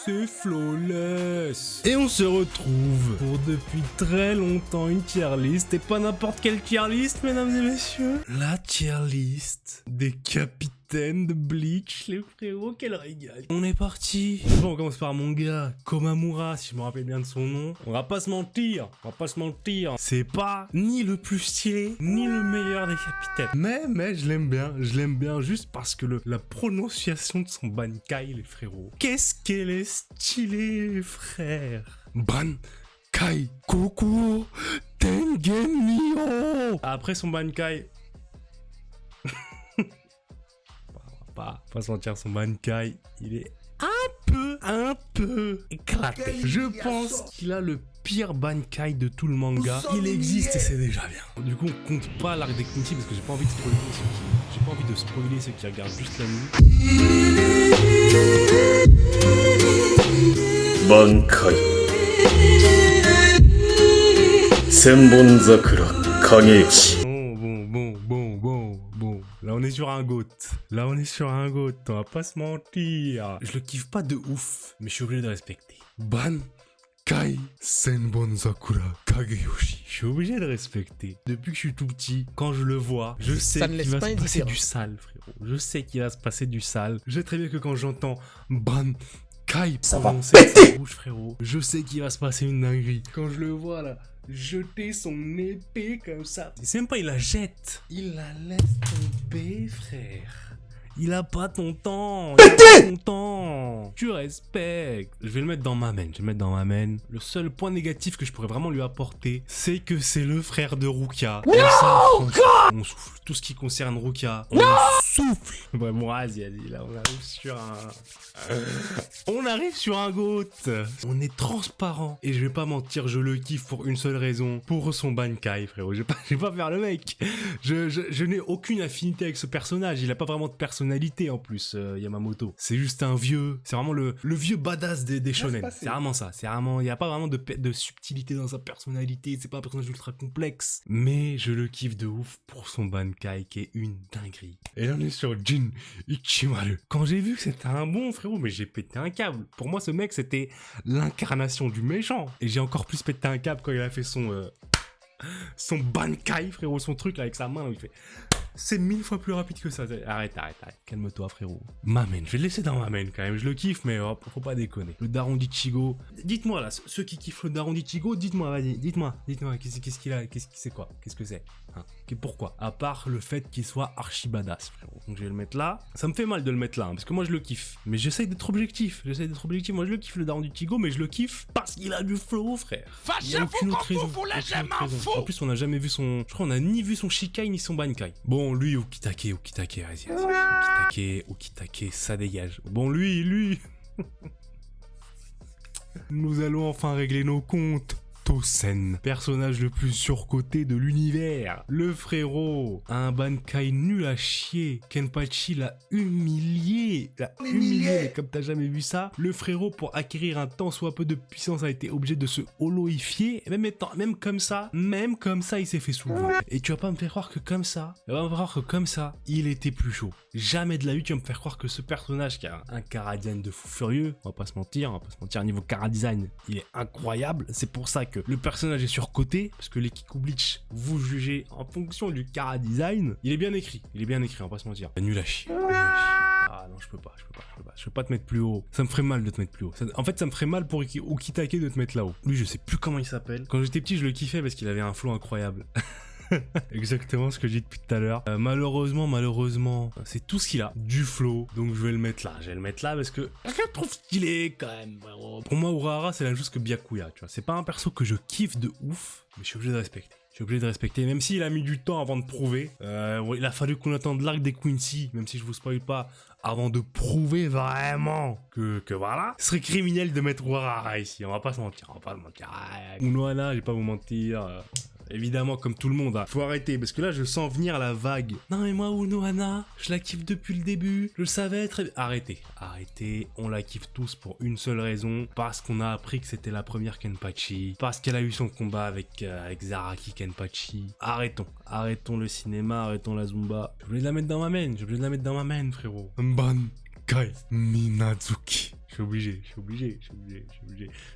C'est flawless. Et on se retrouve pour depuis très longtemps une tier list, et pas n'importe quelle tier list, mesdames et messieurs. La tier list des capitaines de Bleach, les frérots, quel régal. On est parti. Bon, on commence par mon gars, Komamura, si je me rappelle bien de son nom. On va pas se mentir, c'est pas ni le plus stylé, ni le meilleur des capitaines. Mais je l'aime bien juste parce que la prononciation de son Bankai, les frérots. Qu'est-ce qu'elle est stylée, frère. Bankai Koku Tengen-myo. Après son Bankai... pas se mentir, son Bankai, il est un peu éclaté. Je pense qu'il a le pire Bankai de tout le manga. Il existe et c'est déjà bien. Du coup, on compte pas l'arc des Quincy parce que j'ai pas envie de spoiler ceux qui regardent juste la nuit. Bankai Senbon Zakura Kageuchi. Bon. Là, on est sur un goat. On va pas se mentir. Je le kiffe pas de ouf, mais je suis obligé de respecter. Bankai Senbon Zakura Kageuchi. Je suis obligé de respecter. Depuis que je suis tout petit, quand je le vois, je sais qu'il va se passer du sale, frérot. Je sais qu'il va se passer du sale. Je sais très bien que quand j'entends Bankai prononcer avec sa bouche, frérot, je sais qu'il va se passer une dinguerie. Quand je le vois là, jeter son épée comme ça. C'est même pas il la jette, il la laisse tomber, frère. Il a pas ton temps. Tu respectes. Je vais le mettre dans ma main. Le seul point négatif que je pourrais vraiment lui apporter, c'est que c'est le frère de Rukia. On souffle. Tout ce qui concerne Rukia, on souffle. Ouais, bon, vas-y, là, on arrive sur un goat. On est transparent. Et je vais pas mentir, je le kiffe pour une seule raison. Pour son Bankai, frérot. Je vais pas faire le mec. Je n'ai aucune affinité avec ce personnage. Il a pas vraiment de personnalité en plus, Yamamoto. C'est juste un vieux. C'est vraiment le vieux badass des shonen. C'est vraiment ça. Il y a pas vraiment de subtilité dans sa personnalité. C'est pas un personnage ultra complexe. Mais je le kiffe de ouf pour son Bankai qui est une dinguerie. Et là on est sur Jin Ichimaru. Quand j'ai vu que c'était un bon, frérot, mais j'ai pété un câble. Pour moi ce mec c'était l'incarnation du méchant. Et j'ai encore plus pété un câble quand il a fait son Bankai, frérot, son truc là, avec sa main, il fait... C'est 1000 fois plus rapide que ça. Arrête. Calme-toi, frérot. Ma main, je vais le laisser dans ma main quand même. Je le kiffe, mais hop, faut pas déconner. Le daron d'Ichigo. Dites-moi là, ceux qui kiffent le daron d'Ichigo, dites-moi, vas-y, dites-moi, qu'est-ce qu'il a, c'est quoi, qu'est-ce que c'est, hein, pourquoi? À part le fait qu'il soit archi badass, frérot. Donc je vais le mettre là. Ça me fait mal de le mettre là, hein, parce que moi je le kiffe. Mais j'essaye d'être objectif. Moi je le kiffe le daron d'Ichigo, mais je le kiffe parce qu'il a du flow, frère. Il y a aucune autre raison. En plus, on a jamais vu son. Je crois on a ni vu son Shikai ni son Bankai. Bon, lui, Ukitake, vas-y. Ukitake, ça dégage. Bon, lui. Nous allons enfin régler nos comptes. Tosen, personnage le plus surcoté de l'univers. Le frérot a un Bankai nul à chier. Kenpachi l'a humilié. Mais comme t'as jamais vu ça, le frérot, pour acquérir un tant soit peu de puissance, a été obligé de se holoifier. Même comme ça, il s'est fait soulever. Et tu vas pas me faire croire que comme ça, il était plus chaud. Jamais de la vie tu vas me faire croire que ce personnage qui a un chara-design de fou furieux, on va pas se mentir, niveau chara-design, il est incroyable. C'est pour ça que le personnage est surcoté, parce que les Kiku Bleach, vous jugez en fonction du chara-design. Il est bien écrit, on va pas se mentir. Nul à chier. Ah non, je peux pas te mettre plus haut. Ça me ferait mal de te mettre plus haut. En fait, ça me ferait mal pour Ukitake de te mettre là-haut. Lui, je sais plus comment il s'appelle. Quand j'étais petit, je le kiffais parce qu'il avait un flow incroyable. Exactement ce que je dis depuis tout à l'heure. Malheureusement, c'est tout ce qu'il a. Du flow. Donc je vais le mettre là. Parce que je le trouve stylé quand même. Pour moi, Urahara, c'est la même chose que Byakuya. Tu vois, c'est pas un perso que je kiffe de ouf, mais je suis obligé de respecter. Même s'il a mis du temps avant de prouver. Il a fallu qu'on attende l'arc des Quincy, même si je vous spoil pas, avant de prouver vraiment que voilà. Ce serait criminel de mettre Urahara ici. On va pas se mentir. Unohana, je vais pas vous mentir. Évidemment, comme tout le monde, hein. Faut arrêter, parce que là, je sens venir la vague. Non mais moi, Unohana, je la kiffe depuis le début. Je le savais très bien. Arrêtez. On la kiffe tous pour une seule raison. Parce qu'on a appris que c'était la première Kenpachi. Parce qu'elle a eu son combat avec Zaraki Kenpachi. Arrêtons le cinéma, arrêtons la Zumba. Je voulais la mettre dans ma main, frérot. Bankai Minazuki. Je suis obligé.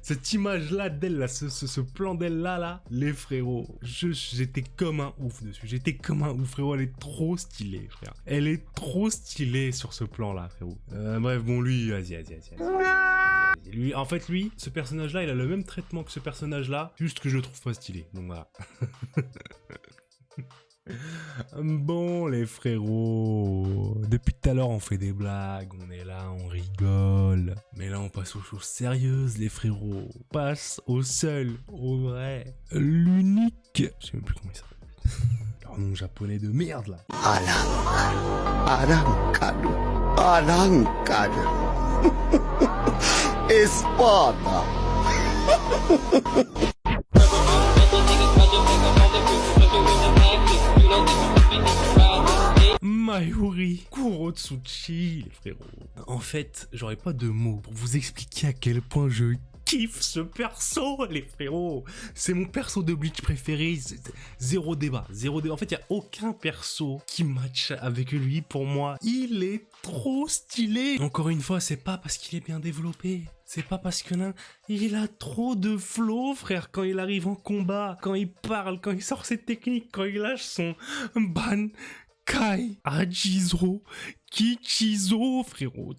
Cette image-là d'elle, là, ce plan d'elle là, les frérots, j'étais comme un ouf dessus. J'étais comme un ouf, frérot. Elle est trop stylée, frère. Elle est trop stylée sur ce plan-là, frérot. Bref, bon, lui, vas-y. Lui, en fait, lui, ce personnage-là, il a le même traitement que ce personnage-là, juste que je le trouve pas stylé. Donc voilà. Bon, les frérots, depuis tout à l'heure on fait des blagues, on est là, on rigole. Mais là on passe aux choses sérieuses, les frérots. On passe au seul, au vrai, l'unique. Je sais même plus comment il s'appelle. Leur nom japonais de merde là. Arankaru. Espada. Mayuri Kurotsuchi, les frérots. En fait, j'aurais pas de mots pour vous expliquer à quel point je kiffe ce perso, les frérots. C'est mon perso de Bleach préféré. Zéro débat. En fait, il n'y a aucun perso qui match avec lui pour moi. Il est trop stylé. Encore une fois, c'est pas parce qu'il est bien développé. C'est pas parce que là, il a trop de flow, frère, quand il arrive en combat, quand il parle, quand il sort ses techniques, quand il lâche son ban. Kai, Ajizro, Kichizo, frérot.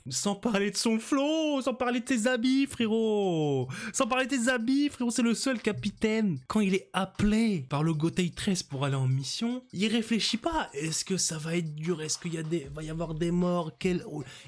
Sans parler de son flow, sans parler de ses habits, frérot. C'est le seul capitaine. Quand il est appelé par le Gotei 13 pour aller en mission, il réfléchit pas. Est-ce que ça va être dur? Est-ce qu'il va y avoir des morts?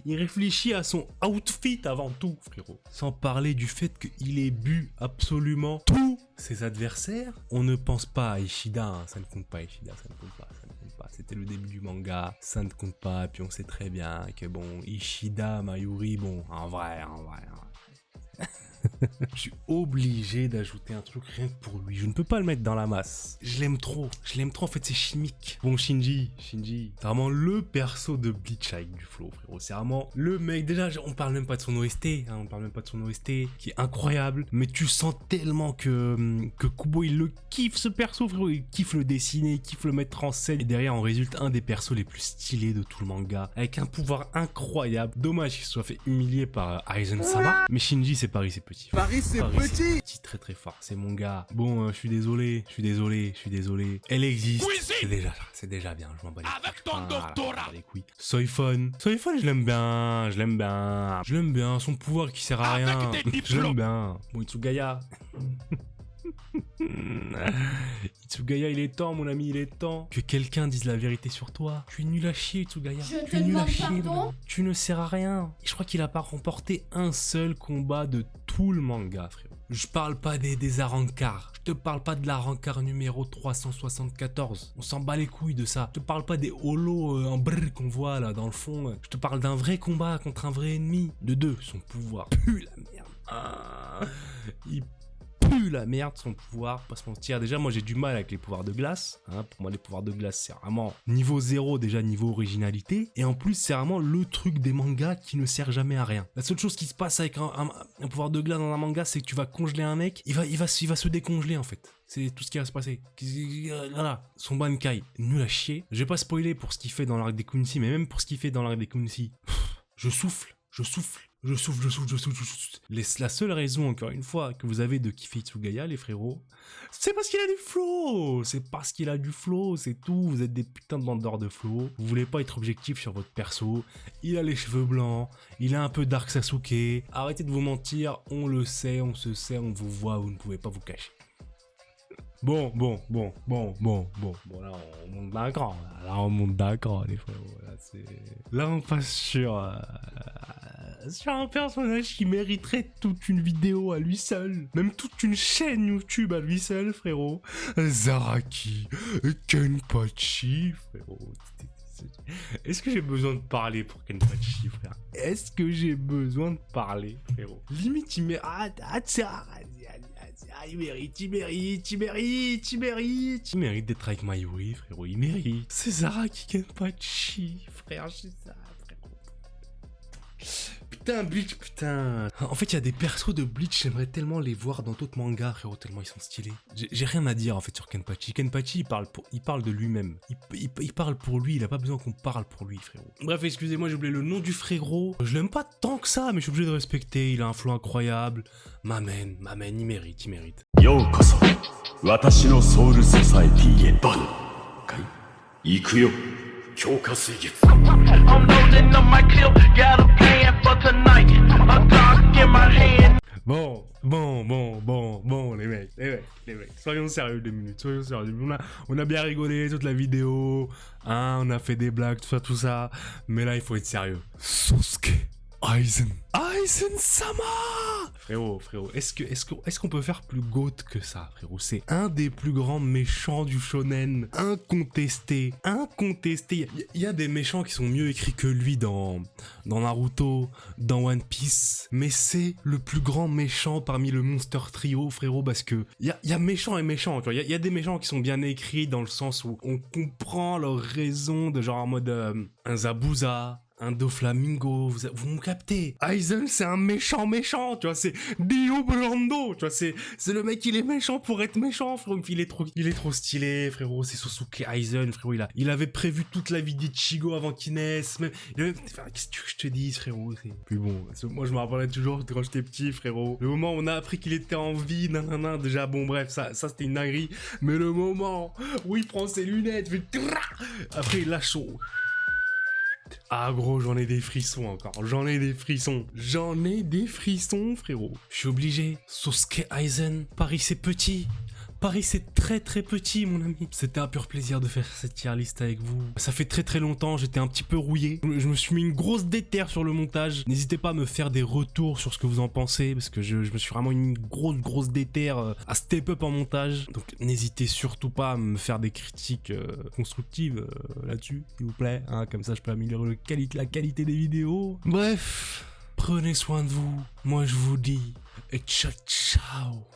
Il réfléchit à son outfit avant tout, frérot. Sans parler du fait qu'il ait bu absolument tous ses adversaires. On ne pense pas à Ishida, hein. Ça ne compte pas, Ishida, ça ne compte pas. C'était le début du manga, ça ne compte pas, puis on sait très bien que bon, Ishida, Mayuri, bon, en vrai. Je suis obligé d'ajouter un truc rien que pour lui. Je ne peux pas le mettre dans la masse. Je l'aime trop, en fait, c'est chimique. Bon, Shinji, c'est vraiment le perso de Bleach avec du flow, frérot. C'est vraiment le mec. Déjà, on parle même pas de son OST, hein, qui est incroyable. Mais tu sens tellement que Kubo, il le kiffe, ce perso, frérot. Il kiffe le dessiner, il kiffe le mettre en scène. Et derrière, en résulte un des persos les plus stylés de tout le manga, avec un pouvoir incroyable. Dommage qu'il se soit fait humilier par Aizen-sama. Mais Shinji, c'est Paris, c'est petit. Paris, c'est petit. Très très fort, c'est mon gars. Bon, je suis désolé. Elle existe. C'est déjà bien, je m'en bats les couilles. Avec ton doctorat. Soifon, je l'aime bien. Son pouvoir qui sert à rien. Je l'aime bien. Bon, Itsugaya. Itsugaya, il est temps, mon ami, il est temps que quelqu'un dise la vérité sur toi. Tu es nul à chier, Itsugaya. Tu es nul à chier. Tu ne sers à rien. Je crois qu'il a pas remporté un seul combat de tout le manga, frérot. Je parle pas des Arrancar. Je te parle pas de l'Arrancar numéro 374. On s'en bat les couilles de ça. Je te parle pas des holos en brrr qu'on voit là dans le fond. Je te parle d'un vrai combat contre un vrai ennemi. De deux, son pouvoir pue la merde. Il pue la merde, son pouvoir, pas se mentir. Déjà, moi j'ai du mal avec les pouvoirs de glace. Hein. Pour moi, les pouvoirs de glace, c'est vraiment niveau 0, déjà niveau originalité. Et en plus, c'est vraiment le truc des mangas qui ne sert jamais à rien. La seule chose qui se passe avec un pouvoir de glace dans un manga, c'est que tu vas congeler un mec, il va se décongeler en fait. C'est tout ce qui va se passer. Voilà, son Bankai, nul à chier. Je vais pas spoiler pour ce qu'il fait dans l'arc des Quincy, mais même pour ce qu'il fait dans l'arc des Quincy, je souffle. La seule raison, encore une fois, que vous avez de kiffer Itsugaya, les frérots, c'est parce qu'il a du flow. C'est tout. Vous êtes des putains de bandeurs de flow. Vous voulez pas être objectif sur votre perso. Il a les cheveux blancs. Il a un peu Dark Sasuke. Arrêtez de vous mentir. On le sait, on se sait, on vous voit. Vous ne pouvez pas vous cacher. Bon, là, on monte d'un cran. Les frérots. Là, on passe sur un personnage qui mériterait toute une vidéo à lui seul. Même toute une chaîne YouTube à lui seul, frérot. Zaraki Kenpachi, frérot. Est-ce que j'ai besoin de parler pour Kenpachi, frère? Limite, il mérite d'être avec Mayuri, frérot, il mérite. C'est Zaraki Kenpachi, frère, c'est ça, frérot. putain, Bleach, putain. En fait, il y a des persos de Bleach, j'aimerais tellement les voir dans d'autres mangas, frérot, tellement ils sont stylés. J'ai rien à dire, en fait, sur Kenpachi. Kenpachi, il parle de lui-même. Il parle pour lui, il a pas besoin qu'on parle pour lui, frérot. Bref, excusez-moi, j'ai oublié le nom du frérot. Je l'aime pas tant que ça, mais je suis obligé de respecter. Il a un flow incroyable. Mamen, il mérite. ようこそ私のソウルソサエティへバンカイ行くよ強化水月 I'm loading up my clip, got a plan for tonight. A dark in my hand. Bon, les mecs. Soyons sérieux 2 minutes, soyons sérieux. On a bien rigolé toute la vidéo, hein, on a fait des blagues, tout ça. Mais là, il faut être sérieux. Sasuke Aizen-sama! Frérot, est-ce qu'on peut faire plus GOAT que ça, frérot? C'est un des plus grands méchants du shonen, incontesté. Il y a des méchants qui sont mieux écrits que lui dans Naruto, dans One Piece, mais c'est le plus grand méchant parmi le Monster Trio, frérot, parce que il y a méchants et méchants, tu vois. Il y a des méchants qui sont bien écrits dans le sens où on comprend leurs raisons, de genre en mode un Zabuza, un Doflamingo, vous me captez. Aizen, c'est un méchant, tu vois, c'est Dio Brando, tu vois, c'est le mec, il est méchant pour être méchant, frérot, il est trop stylé, frérot, c'est Sasuke Aizen, frérot, il avait prévu toute la vie d'Ichigo avant qu'il naisse, même, qu'est-ce que je te dis, frérot, puis bon, moi je me rappelais toujours quand j'étais petit, frérot, le moment où on a appris qu'il était en vie, nanana, déjà, bon, bref, ça c'était une dinguerie, mais le moment où il prend ses lunettes, après il lâche son... Ah gros, j'en ai des frissons encore, j'en ai des frissons, frérot. Je suis obligé. Sasuke Aizen, Paris c'est petit. Paris c'est très petit mon ami. C'était un pur plaisir de faire cette tier list avec vous. Ça fait très longtemps, j'étais un petit peu rouillé. Je me suis mis une grosse déterre sur le montage. N'hésitez pas à me faire des retours sur ce que vous en pensez, parce que je me suis vraiment mis une grosse déterre à step up en montage. Donc n'hésitez surtout pas à me faire des critiques constructives là-dessus, s'il vous plaît. Hein, comme ça je peux améliorer la qualité des vidéos. Bref, prenez soin de vous. Moi je vous dis, et ciao.